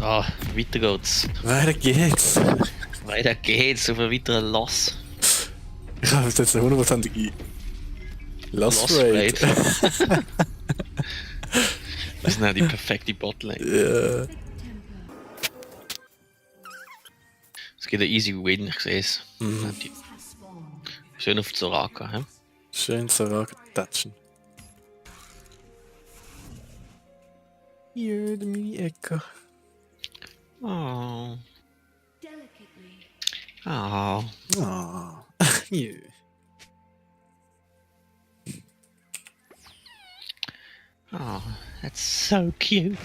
Ah, weiter geht's. Weiter geht's. Weiter geht's auf einen weiteren Loss. Ich habe jetzt eine 100%ige Lost Rate. Das ist nicht die perfekte Botlane. Ja. Es geht ein easy win, ich sehe es. Schön auf die Soraka, hä? Schön Soraka touchen. Hier, der Mini-Ecker. Oh. Oh. Oh. Hier. Oh, that's so cute.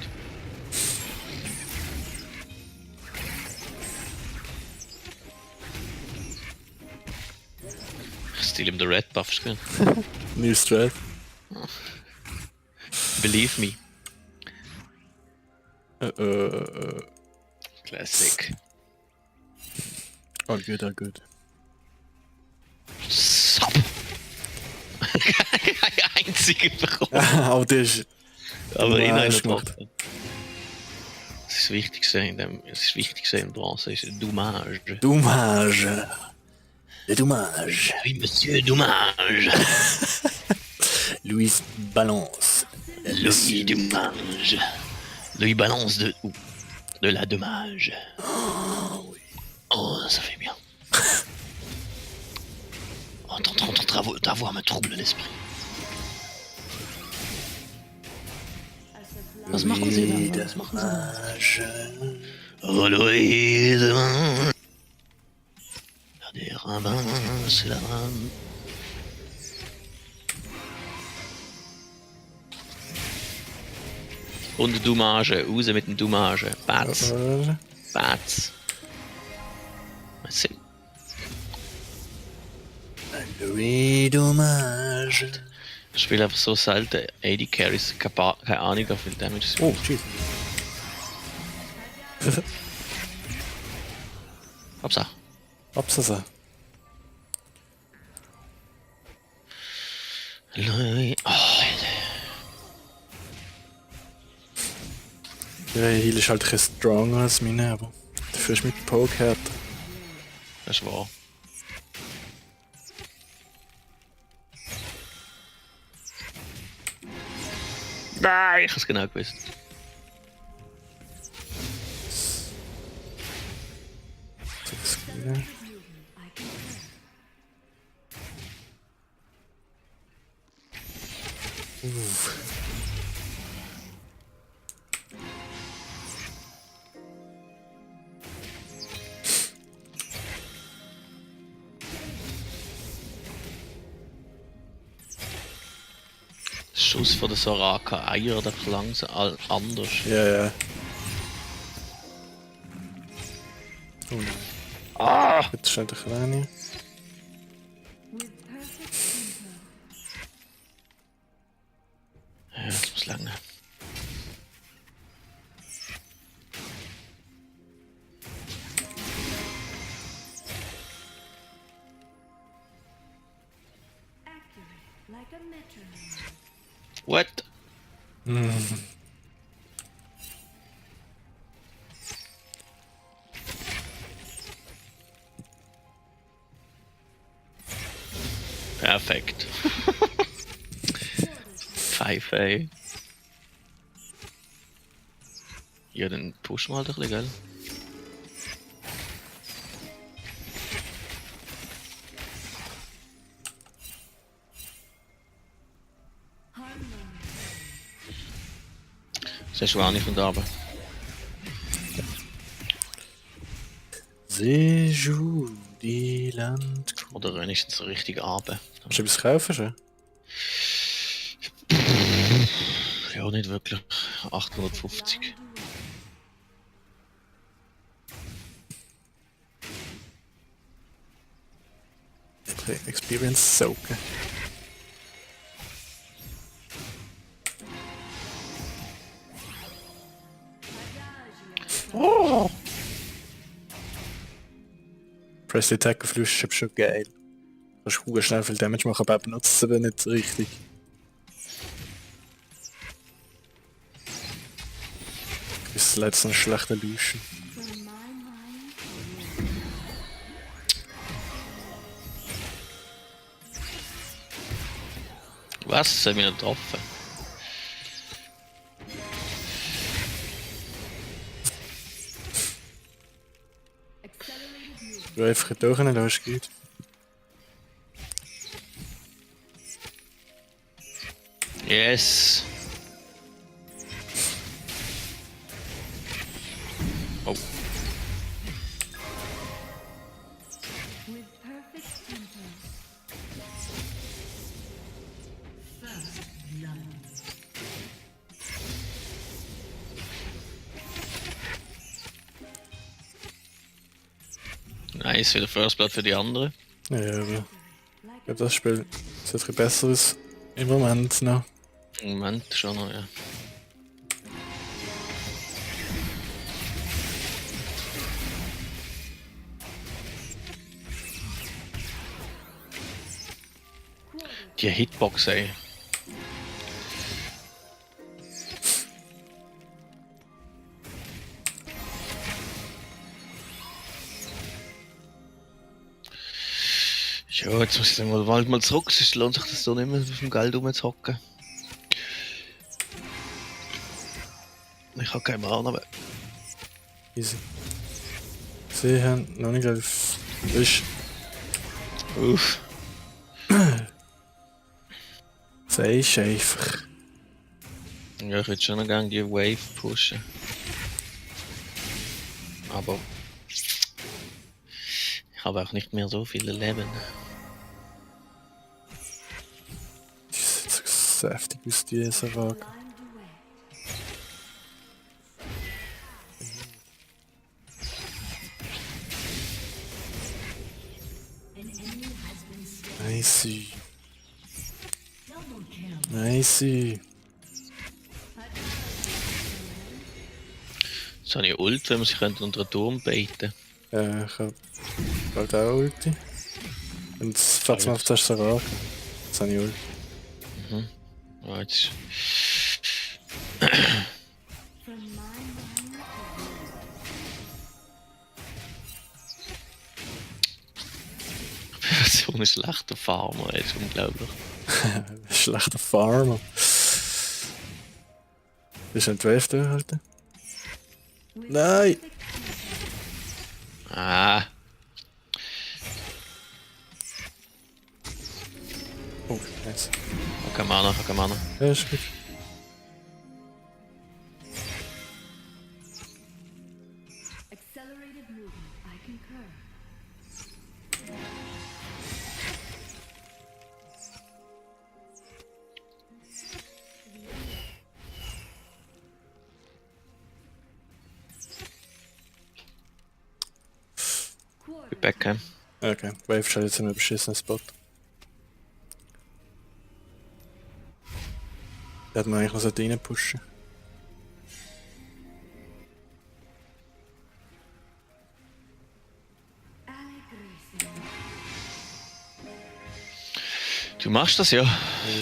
Ich steal ihm den Red Buff, ist gut. New Strat. Believe me. Classic. All good, all good. Sop! Kein einziger bekommen. Aber der ist... Aber in einer gemacht. Box. Das Wichtigste in dem, das Wichtigste in Bronze ist Dommage. Dommage. Le dommage. Oui, Monsieur Dommage. Louis Balance. Louis Dommage. Louis Balance de la Dommage. Oh, ça fait bien. Oh, ta voix me trouble l'esprit. Was machen Sie da? Was machen Sie da? Oh, Louis Dommage. Der Rabbin, c'est la reine. Und Dommage, raus mit dem Dommage. Bats. Bats. Merci. Louis Dommage. Ich spiele einfach so selten AD Carries, keine Ahnung, wie viel Damage es Oh, tschüss. Hauptsache. Absasa. Louis. Oh, Der Heal ist halt ein bisschen stronger als meine, aber dafür ist mit Poke härter. das ist wahr. Nein, ich hab's genau gewusst. Schuss von der Soraka Eier, der klang so anders. Ja, ja. Oh nein. Ah! Jetzt steht der Kleine. Ja, das muss lange. What? Perfekt. Pfeife, ey. Ja, dann pushen wir halt ein bisschen, gell? Das ist gar nicht von da oben. Sejour, die Land. Oder wenigstens so richtig runter. Hast du etwas kaufen schon? Ja, nicht wirklich. 850. Experience soaken. Oh! Press the Attack auf Lust ist schon geil. Du kannst schnell viel Damage machen, aber benutzt es aber nicht richtig. Das letzte ein schlechter Lucian. Was? Das hat mich nicht getroffen. Du einfach durchnehmen, da ist gut. Yes. Oh. Nice, wieder First Blood für die andere. Ja, aber ich glaube, das Spiel ist etwas Besseres im Moment noch. Im Moment schon noch, ja. Die Hitbox, ey. Ja, jetzt muss ich dann mal zurück, sonst lohnt sich das so nicht mehr, auf dem Geld rumzuhocken. Ich habe keine Ahnung mehr. Easy. Sie haben noch nicht auf. Ist. Uff. Sagst einfach. Ja, ich würde schon noch gerne die Wave pushen. Aber ich habe auch nicht mehr so viele Leben. Die sieht so heftig aus, diese Waage. Nice. Nice. Jetzt habe ich Ult, wenn man sich unter den Turm baiten. Ja, ich hab bald auch Ulti. Und das fährt mir auf das so rar. Jetzt habe ich Ulti. Ja, jetzt. So ein schlechter Farmer, das ist unglaublich. Schlechter Farmer. Bist du ein Wave durchhalten? Nein! Ah, Oh, nice. keine Mana, keine Mana. Ja, ist gut. Accelerated movement. I concur. Beckham. Okay, Wave steht jetzt in einem beschissenen Spot. Da hätte man eigentlich noch so rein pushen. Du machst das ja.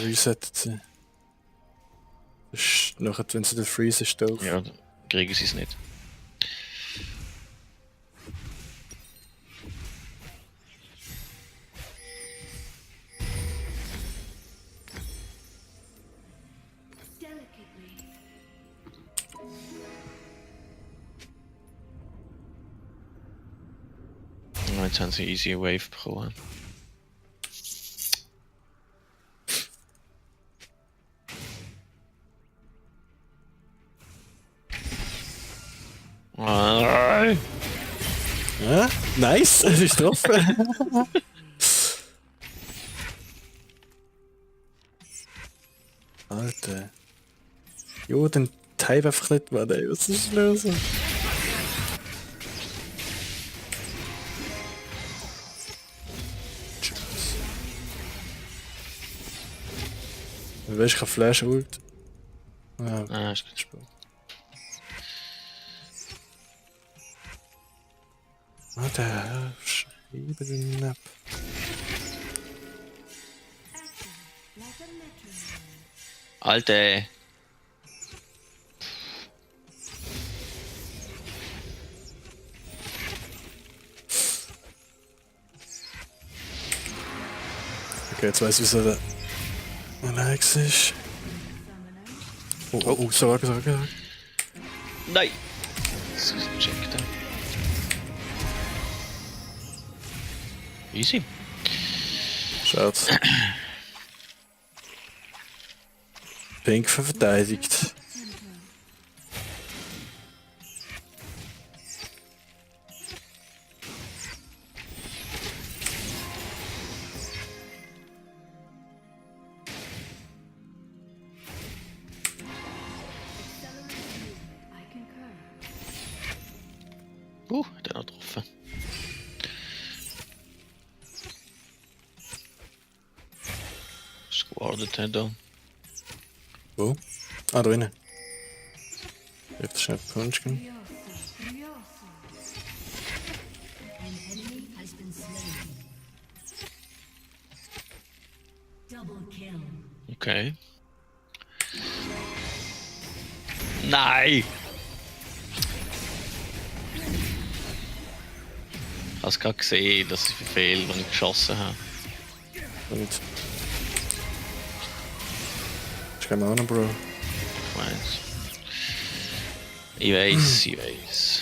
Resettet sie. Das ist nachher, wenn sie den Freeze ist, doof. Ja, kriegen sie es nicht. Delicately. Ja, jetzt haben sie easy Wave bekommen. Ah, Ja, nice! Das ist getroffen. Alter. Jo, dann type einfach nicht mal, ey. Was ist los? Tschüss. Du weißt, ich habe Flash Ult. Ja, ah, ist gut. spät. Alter, schreibe den ab. Like a metronome. Alter. Okay, jetzt weiss ich, wieso der Alex ist. Oh, sag. Nein! Das ist gecheckt. Easy. Schaut. Pink verteidigt. I concur. Hat er noch getroffen. Squadet hat er. Wo? Ah, da drinnen. Jetzt schnell Punch geben. Furioso. An enemy has been slain. Double kill. Okay. Nein! Ich habe es gerade gesehen, dass ich verfehlt, wenn ich geschossen habe. Und. Ich kann auch noch, Bro. Ich weiß. Ich weiß.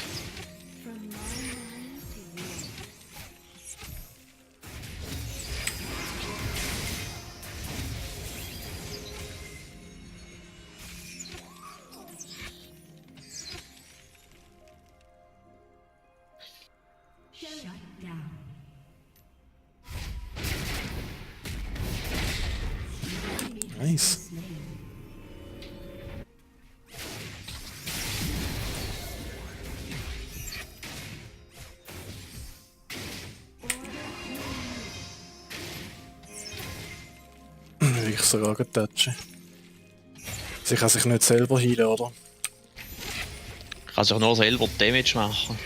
From my mind to yours. Shut down. Nice. Will ich sogar touchen. Sie kann sich nicht selber heilen, oder? Ich kann sich nur selber Damage machen.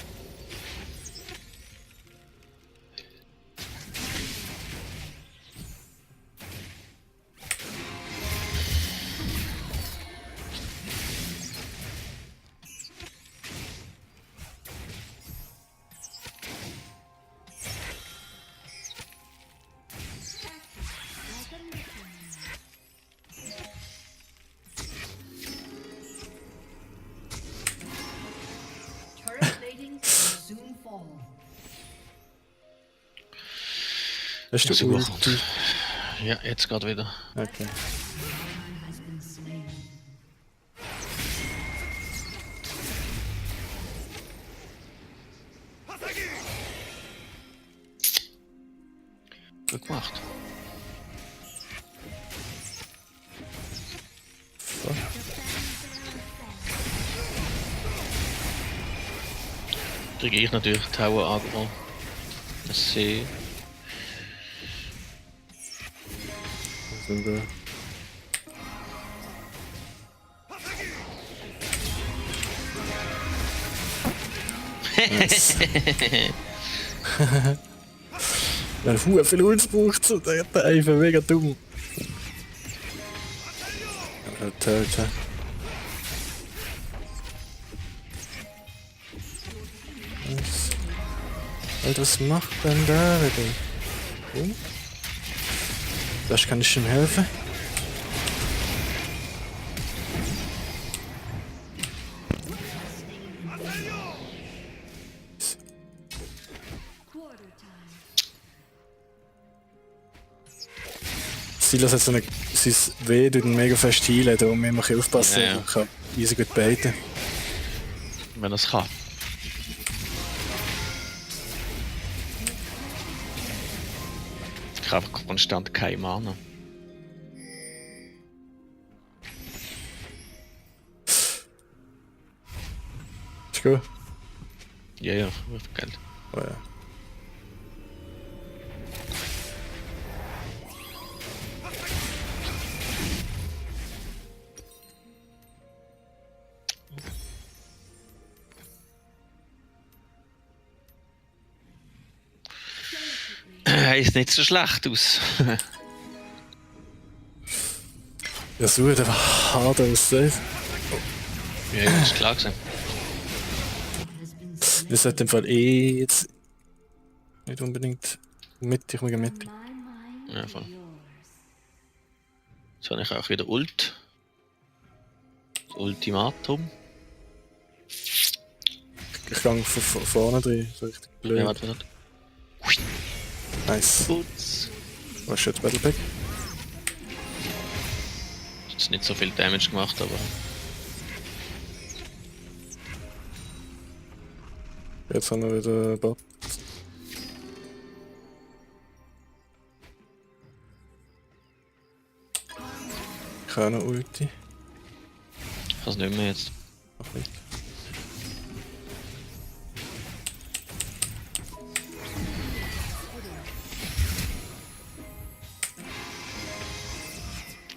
Turret plating will soon fall. Hast Ja, du so gut. Ulti? Ja, jetzt gerade wieder. Okay. Ally has been slain. Gut gemacht. Fuck. Kriege ich natürlich Tower Agro. Das sehe. Was sind wir? Nice. Wenn er viel Holz braucht, so, der ist einfach mega dumm. Töten. Alter, was macht denn da wieder? Oh. Das kann ich ihm helfen. Quarter time. Silas hat so eine, sein W tut ihn mega fest heilen, da muss man immer ein bisschen aufpassen. Ja, ja. Ich kann easy gut baiten. Wenn er es kann. Ich habe konstant keine Mana. Ist gut? Ja, wird Geld. Oh ja. Ist nicht so schlecht aus. Ja, so, der war hart aussehen. Ja, ist klar gewesen. Has been slain. Das sollte im Fall eh jetzt nicht unbedingt mit, ich muss mit. My mind Ja, to voll. yours. Jetzt habe ich auch wieder Ult. Das Ultimatum. Ich gehe von vorne drin, so richtig blöd. Ja, warte. Nice. Putz. Was ist jetzt Battle Pack? Jetzt nicht so viel Damage gemacht, aber. Jetzt haben wir wieder Bot. Ich habe noch Ulti. Ich kann es nicht mehr jetzt. Noch nicht.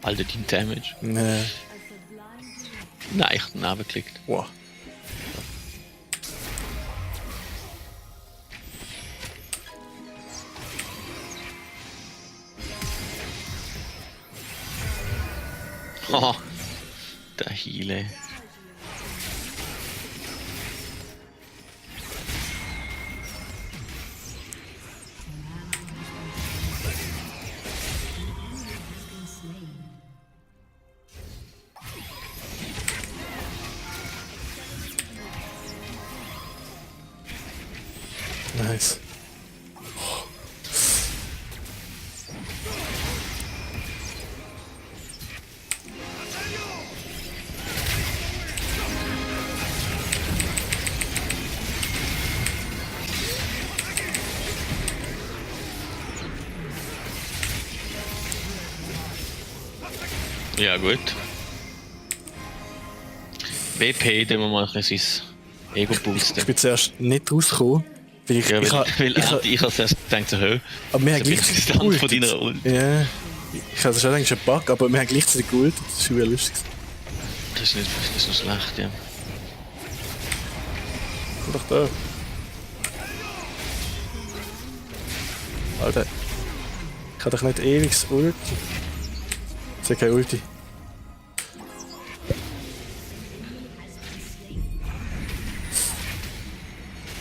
Alter, dein Damage. Nee. Nein, ich hab daneben geklickt. Wow. Haha. Der Heale. Nice. Ja, gut. WP, den wir mal ein bisschen sein Ego Ich boosten. bin zuerst nicht rausgekommen, weil ich... Ja, ich, ha- weil ich, ha- ich habe erst gedacht, so, hö, aber wir haben so viel gleichzeitig Distanz von geultet. deiner Ult. Ja. Ich habe schon gedacht, es ist ein Bug, aber wir haben gleichzeitig geultet. Das ist schon lustig. Das ist nicht so schlecht, ja. Komm doch da. Alter. Ich habe doch nicht ewig das Ulti. Ich habe keine Ulti.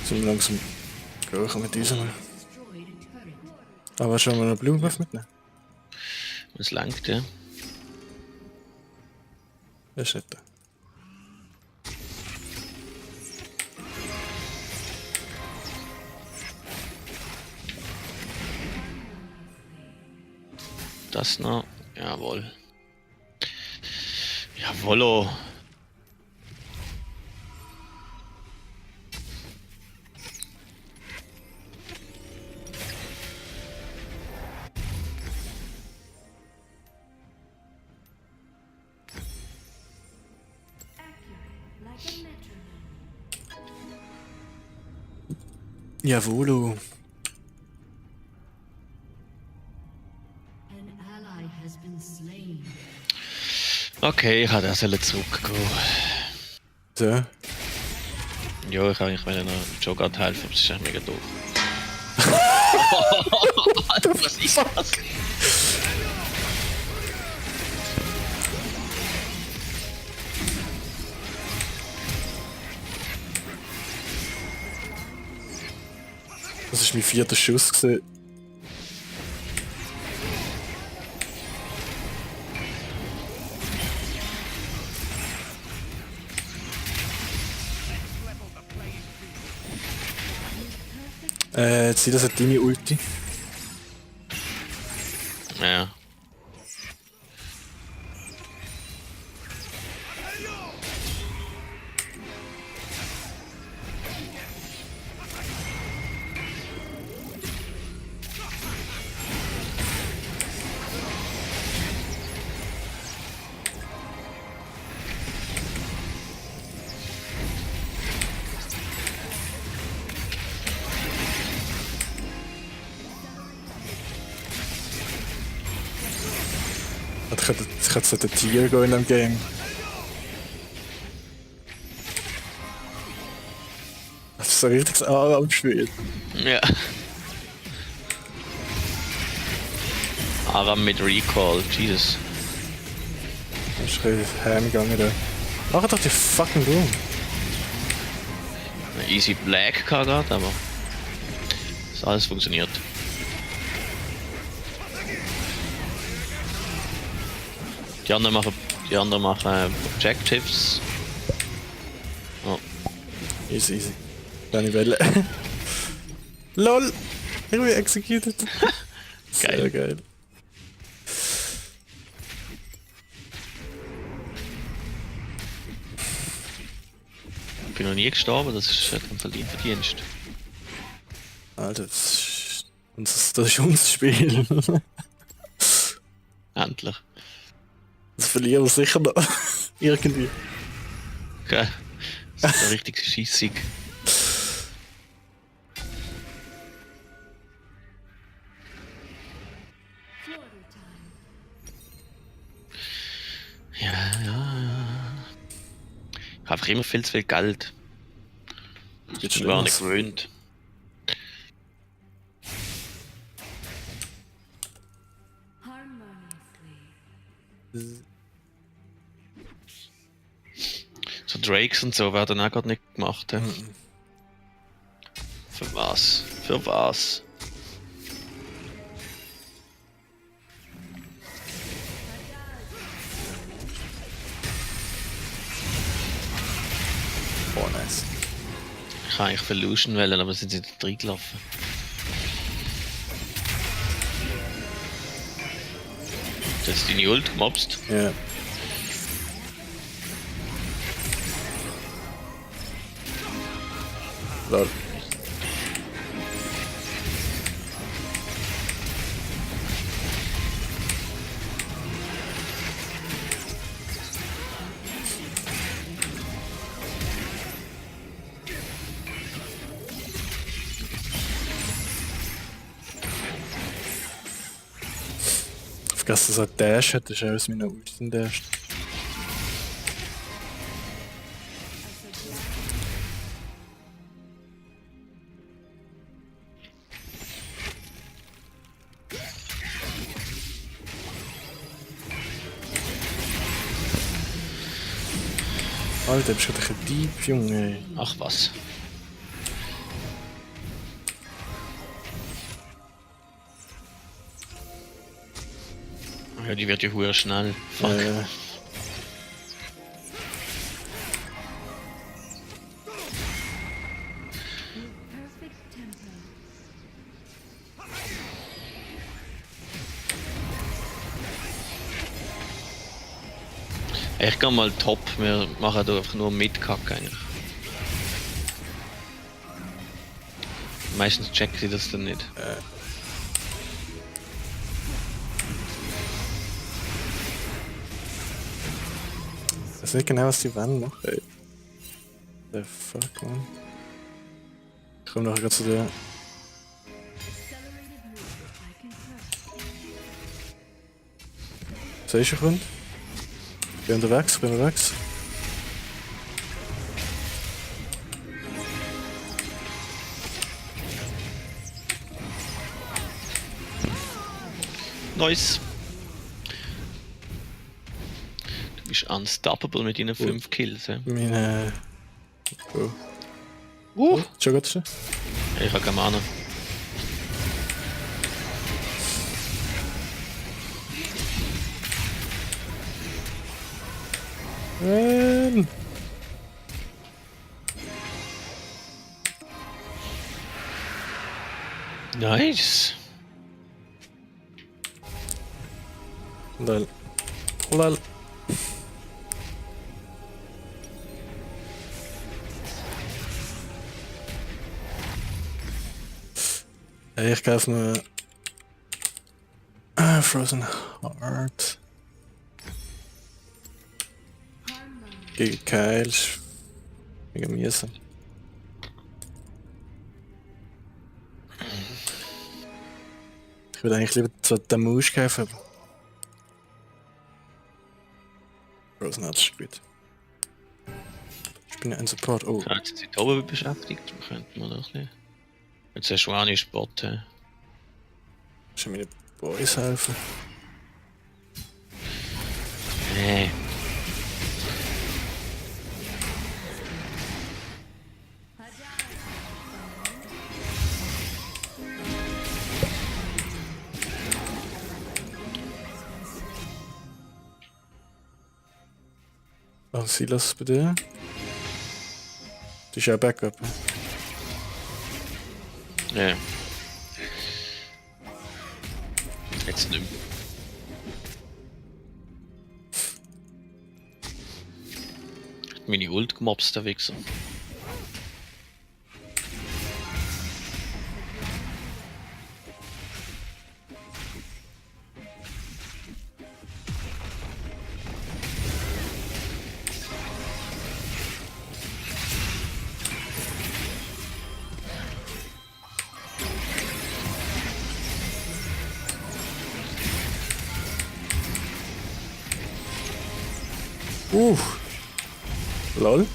Sind wir langsam gehen mit diesem. Destroyed a turret. Aber schon mal einen Blue Buff mitnehmen? Es langt, ja. Das ist nicht da. Das noch. Jawohl. Jawollo. Accurate, like a metronome. Jawolo. An ally has been slain. Okay, ich habe das zurückgehen. So. Ja, ich eigentlich wollte noch Joe gerade helfen, aber es ist echt mega doof. Was ist das? Das ist mein vierter Schuss gewesen. Jetzt das hat deine Ulti. Ja. Ich hätte so den Tier gehen in dem Game. Das ist so ein richtiges Aram-Spiel. Ja. Aram mit Recall, Jesus. Das ist ein bisschen heimgegangen da. Mach doch die fucking Room. Easy Black gerade, aber das alles funktioniert. Die anderen machen Objectives. Oh, Easy, easy. Dann ich Welle. LOL! Ich bin executed. Sehr Geil. geil. ich bin noch nie gestorben, das ist ein verdienter Dienst. Alter, das ist unser Spiel. Endlich. Das verlieren wir sicher noch. Irgendwie. Okay. Das ist ja richtig scheissig. Florida time. Ja. Ich habe einfach immer viel zu viel Geld. Geht Ich war schlimmer. nicht gewöhnt. Harmoniously. So Drakes und so werden auch gerade nicht gemacht. Ja. Für was? Für was? Oh, nice. Ich kann eigentlich für Lucian wählen, aber sind sie nicht reingelaufen. Du hast deine Ult gemobst. Ja. Lol. Vergessen, dass er Dash hat, das ist auch aus meiner Ult ein Dash. Alter, bist du gerade ein Dieb, Junge. Ach was. Ja, die wird ja hure schnell. Fuck. Perfect tempo. Ich kann mal top, wir machen da einfach nur Mitkack eigentlich. Meistens checkt sie das dann nicht. Ich weiß nicht genau, was die wollen machen. Ey. The fuck, man. Ich komm nachher gerade zu der. Accelerated move. I concur. Siehst du, Freund? Ich bin unterwegs. Nice. Du bist unstoppable mit deinen 5 Kills. Ja. Meine. Oh. Schon gut schon? Ich habe keine Mana. Nice. Lol. Lol. Ey, ich kaufe mir Frozen Heart Harmony. gegen Kyle. Mega mühsam. Ich würde eigentlich lieber so den Mouche kaufen, aber Frozen Heart ist gut. Ich bin ja ein Support. Oh, Ja, jetzt sind sie oben beschäftigt. Wir könnten mal doch nicht. Jetzt hast du auch nicht Spot. schon meine Boys helfen. Nee. Oh, Silas bei dir. Du bist ja auch Backup. Ja. Jetzt nicht mehr. Hat meine Ult gemobst, der Wichser. Lol.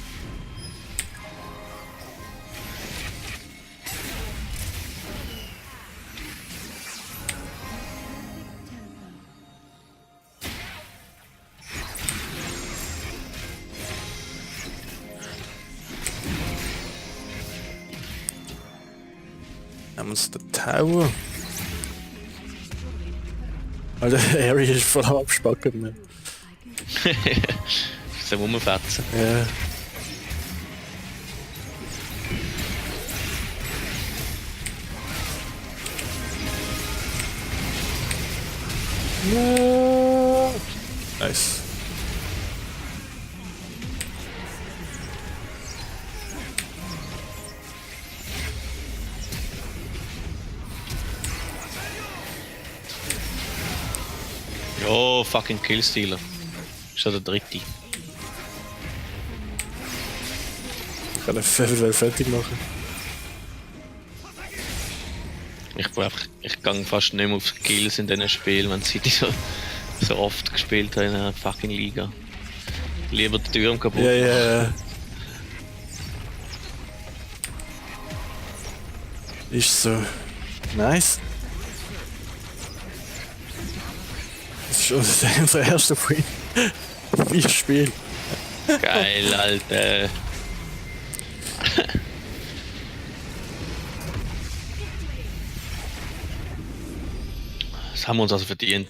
Haben wir uns den Tower. Alter, der Harry ist voll am Abspacken, man. So rumfetzen. Ja. No. Nice. Jo, fucking Killstealer. Schon der dritte. Ich kann den fertig machen. Ich gehe fast nicht mehr auf Kills in diesen Spielen, wenn sie die so oft gespielt haben in einer fucking Liga. Lieber die Türme kaputt. Ja, ja, ja. Ist so. Nice. Das ist schon unser erster Win. 4 Spiele. Geil, Alter. Das haben wir uns also verdient.